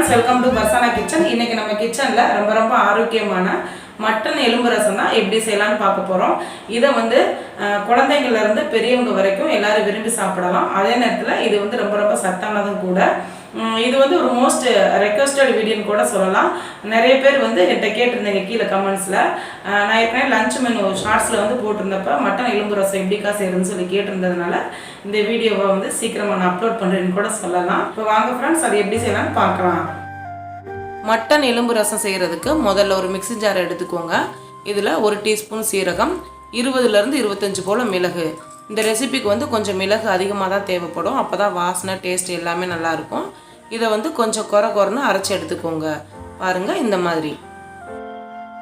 friends, welcome to Rasam kitchen. இன்னைக்கு நம்ம கிச்சன்ல ரொம்ப ஆரோக்கியமான மட்டன் எலும்பு ரசம் தான் எப்படி செய்யலாம்னு பார்க்க போறோம். இத வந்து குழந்தைகள்ல இருந்து பெரியவங்க வரைக்கும் எல்லாரும் விரும்பி சாப்பிடலாம். அதே நேரத்துல இது வந்து ரொம்ப சத்தானதும் கூட. இது வந்து ஒரு மோஸ்ட் ரெக்வெஸ்டட் வீடியோன்னு கூட சொல்லலாம். நிறைய பேர் வந்து என்கிட்ட கேட்டிருந்தீங்க கீழே கமெண்ட்ஸ்ல. நான் ஏற்கனவே லஞ்ச் மெனு ஷார்ட்ஸ்ல வந்து போட்டிருந்தப்ப மட்டன் எலும்பு ரசம் எப்படிக்கா செய்யறதுன்னு சொல்லி கேட்டிருந்ததுனால இந்த வீடியோவை வந்து சீக்கிரமா நான் அப்லோட் பண்றேன்னு கூட சொல்லலாம். இப்போ வாங்க ஃப்ரெண்ட்ஸ் அது எப்படி செய்யலாம்னு பார்க்கலாம். மட்டன் எலும்பு ரசம் செய்கிறதுக்கு முதல்ல ஒரு மிக்ஸி ஜார் எடுத்துக்கோங்க. இதில் 1 டீஸ்பூன் சீரகம், 20லேருந்து 25 போல் மிளகு. இந்த ரெசிபிக்கு வந்து கொஞ்சம் மிளகு அதிகமாக தான் தேவைப்படும். அப்போ தான் வாசனை டேஸ்ட் எல்லாமே நல்லாயிருக்கும். இதை வந்து கொஞ்சம் குறைன்னு அரைச்சி எடுத்துக்கோங்க. பாருங்கள் இந்த மாதிரி.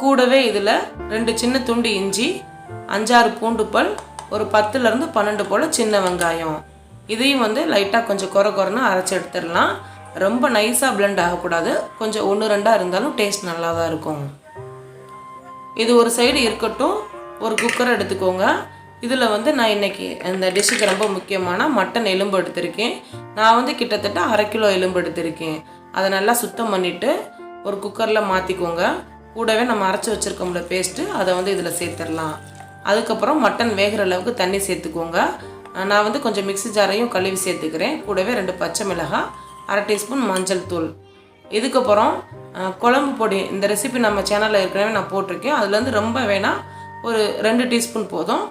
கூடவே இதில் 2 சின்ன துண்டு இஞ்சி, 5-6 பூண்டு பல், ஒரு 10லேருந்து 12 போல் சின்ன வெங்காயம். இதையும் வந்து லைட்டாக கொஞ்சம் குறைன்னு அரைச்சி எடுத்துடலாம். ரொம்ப நைஸாக பிளெண்ட் ஆகக்கூடாது. கொஞ்சம் 1-2 இருந்தாலும் டேஸ்ட் நல்லா தான் இருக்கும். இது ஒரு சைடு இருக்கட்டும். ஒரு குக்கர் எடுத்துக்கோங்க. இதில் வந்து நான் இன்றைக்கி இந்த டிஷ்ஷுக்கு ரொம்ப முக்கியமான மட்டன் எலும்பு எடுத்திருக்கேன். நான் வந்து கிட்டத்தட்ட 1/2 கிலோ எலும்பு எடுத்திருக்கேன். அதை நல்லா சுத்தம் பண்ணிவிட்டு ஒரு குக்கரில் மாற்றிக்கோங்க. கூடவே நம்ம அரைச்சி வச்சுருக்கோம்ல பேஸ்ட்டு, அதை வந்து இதில் சேர்த்துடலாம். அதுக்கப்புறம் மட்டன் வேகிற அளவுக்கு தண்ணி சேர்த்துக்கோங்க. நான் வந்து கொஞ்சம் மிக்ஸி ஜாரையும் கழுவி சேர்த்துக்கிறேன். கூடவே 2 பச்சை மிளகாய், 1/2 டீஸ்பூன் மஞ்சள் தூள். இதுக்கப்புறம் குழம்பு பொடி. இந்த ரெசிபி நம்ம சேனலில் ஏற்கனவே நான் போட்டிருக்கேன். அதுலேருந்து ரொம்ப வேணாம், ஒரு 2 டீஸ்பூன் போதும்.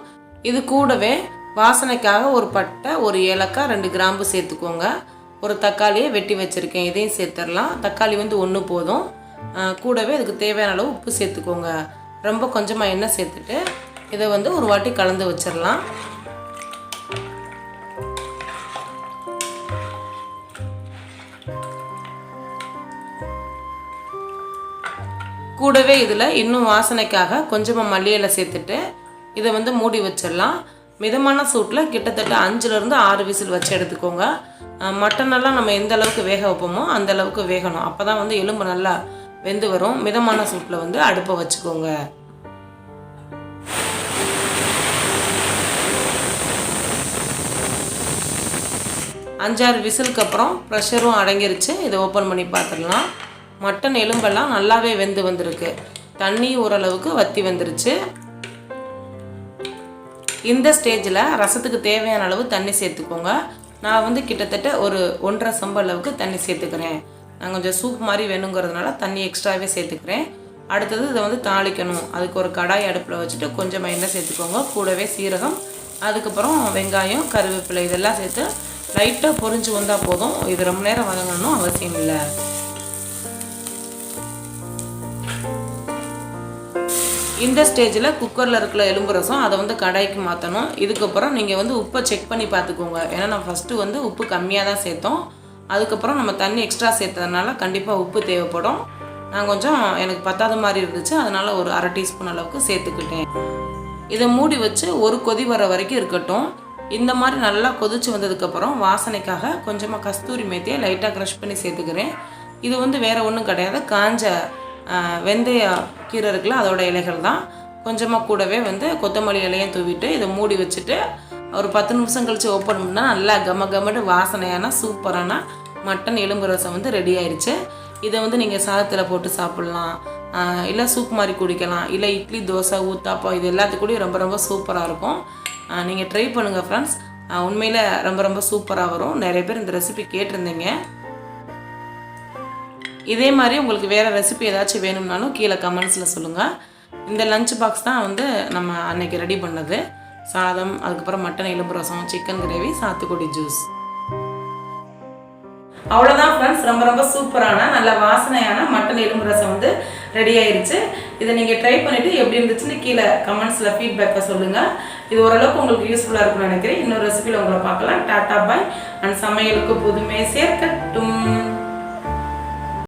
இது கூடவே வாசனைக்காக ஒரு பட்டை, ஒரு ஏலக்காய், 2 கிராம்பு சேர்த்துக்கோங்க. ஒரு தக்காளியை வெட்டி வச்சுருக்கேன், இதையும் சேர்த்துடலாம். தக்காளி வந்து 1 போதும். கூடவே இதுக்கு தேவையான அளவு உப்பு சேர்த்துக்கோங்க. ரொம்ப கொஞ்சமாக எண்ணெய் சேர்த்துட்டு இதை வந்து ஒரு வாட்டி கலந்து வச்சிடலாம். கூடவே இதில் இன்னும் வாசனைக்காக கொஞ்சமாக மல்லி இலை சேர்த்துட்டு இதை வந்து மூடி வச்சிடலாம். மிதமான சூட்டில் கிட்டத்தட்ட 5லேருந்து 6 விசில் வச்சு எடுத்துக்கோங்க. மட்டனெல்லாம் நம்ம எந்த அளவுக்கு வேக வைப்போமோ அந்த அளவுக்கு வேகணும். அப்போ தான் வந்து எலும்பு நல்லா வெந்து வரும். மிதமான சூட்டில் வந்து அடுப்பை வச்சுக்கோங்க. அஞ்சு 6 விசிலுக்கு அப்புறம் ப்ரெஷரும் அடங்கிருச்சு. இதை ஓப்பன் பண்ணி பார்த்துடலாம். மட்டன் எலும்பெல்லாம் நல்லாவே வெந்து வந்திருக்கு. தண்ணி ஓரளவுக்கு வற்றி வந்துருச்சு. இந்த ஸ்டேஜில் ரசத்துக்கு தேவையான அளவு தண்ணி சேர்த்துக்கோங்க. நான் வந்து கிட்டத்தட்ட ஒரு 1.5 செம்பு அளவுக்கு தண்ணி சேர்த்துக்கிறேன். நான் கொஞ்சம் சூப் மாதிரி வேணுங்கிறதுனால தண்ணி எக்ஸ்ட்ராவே சேர்த்துக்கிறேன். அடுத்தது இதை வந்து தாளிக்கணும். அதுக்கு ஒரு கடாய் அடுப்பில் வச்சுட்டு கொஞ்சம் எண்ணெய் சேர்த்துக்கோங்க. கூடவே சீரகம், அதுக்கப்புறம் வெங்காயம், கருவேப்பிலை இதெல்லாம் சேர்த்து லைட்டாக பொரிஞ்சு வந்தால் போதும். இது ரொம்ப நேரம் வதங்கணும் அவசியம் இல்லை. இந்த ஸ்டேஜில் குக்கரில் இருக்கிற எலும்பு ரசம் அதை வந்து கடாய்க்கு மாற்றணும். இதுக்கப்புறம் நீங்கள் வந்து உப்பை செக் பண்ணி பார்த்துக்கோங்க. ஏன்னா நம்ம ஃபஸ்ட்டு வந்து உப்பு கம்மியாக தான் சேர்த்தோம். அதுக்கப்புறம் நம்ம தண்ணி எக்ஸ்ட்ரா சேர்த்ததுனால கண்டிப்பாக உப்பு தேவைப்படும். நான் கொஞ்சம் எனக்கு பத்தாத மாதிரி இருந்துச்சு, அதனால் ஒரு 1/2 டீஸ்பூன் அளவுக்கு சேர்த்துக்கிட்டேன். இதை மூடி வச்சு ஒரு கொதி வர வரைக்கும் இருக்கட்டும். இந்த மாதிரி நல்லா கொதிச்சு வந்ததுக்கப்புறம் வாசனைக்காக கொஞ்சமாக கஸ்தூரி மேத்தியை லைட்டாக க்ரஷ் பண்ணி சேர்த்துக்கிறேன். இது வந்து வேறு ஒன்றும் கிடையாது, காஞ்ச வெந்தய கீரை இருக்குல்ல அதோட இலைகள் தான். கொஞ்சமாக கூடவே வந்து கொத்தமல்லி இலையும் தூவிட்டு இதை மூடி வச்சுட்டு ஒரு 10 நிமிஷம் கழித்து ஓப்பன் பண்ணால் நல்லா கமன்னு வாசனையான சூப்பரான மட்டன் எலும்பு ரசம் வந்து ரெடி ஆயிடுச்சு. இதை வந்து நீங்கள் சாதத்தில் போட்டு சாப்பிட்லாம், இல்லை சூப் மாதிரி குடிக்கலாம், இல்லை இட்லி, தோசை, ஊத்தாப்பம் இது எல்லாத்துக்கூடயும் ரொம்ப சூப்பராக இருக்கும். நீங்கள் ட்ரை பண்ணுங்கள் ஃப்ரெண்ட்ஸ். உண்மையில் ரொம்ப சூப்பராக வரும். நிறைய பேர் இந்த ரெசிபி கேட்டிருந்தீங்க. இதே மாதிரி உங்களுக்கு வேறு ரெசிபி ஏதாச்சும் வேணும்னாலும் கீழே கமெண்ட்ஸில் சொல்லுங்கள். இந்த லஞ்ச் பாக்ஸ் தான் வந்து நம்ம அன்னைக்கு ரெடி பண்ணது. சாதம், அதுக்கப்புறம் மட்டன் எலும்பு ரசம், சிக்கன் கிரேவி, சாத்துக்குடி ஜூஸ். அவ்வளோதான் ஃப்ரெண்ட்ஸ். ரொம்ப சூப்பரான நல்ல வாசனையான மட்டன் எலும்பு ரசம் வந்து ரெடி ஆயிடுச்சு. இதை நீங்கள் ட்ரை பண்ணிவிட்டு எப்படி இருந்துச்சுன்னு கீழே கமெண்ட்ஸில் ஃபீட்பேக்கை சொல்லுங்கள். இது ஓரளவுக்கு உங்களுக்கு யூஸ்ஃபுல்லாக இருக்கும்னு நினைக்கிறேன். இன்னொரு ரெசிபியில் உங்களை பார்க்கலாம். Tata bye. அண்ட் சமையலுக்கு புதுமை சேர்க்கட்டும்.